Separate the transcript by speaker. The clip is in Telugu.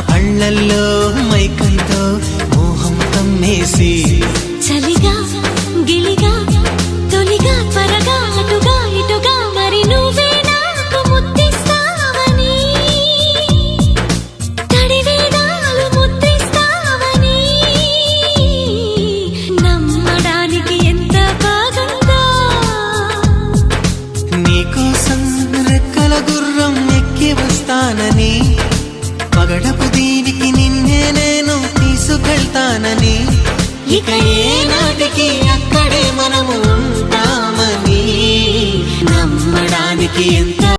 Speaker 1: కళ్ళల్లో మైకంతో మోహం కమ్మేసి
Speaker 2: చలిగా గిలిగా తొలిగా త్వరగా అటుగా ఇటుగా మరి నువ్వే నాకు ముద్దిస్తావని తడివేదాలు ముద్దిస్తావని నమ్మడానికి ఎంత బాగుందో
Speaker 1: నీకోసం రెక్కల గుర్రం ఎక్కి వస్తానని పగడపు దీనికి నిన్నే నేను తీసుకెళ్తానని ఇక ఏ నాటికి అక్కడే మనము ఉంటామని నమ్మడానికి ఎంత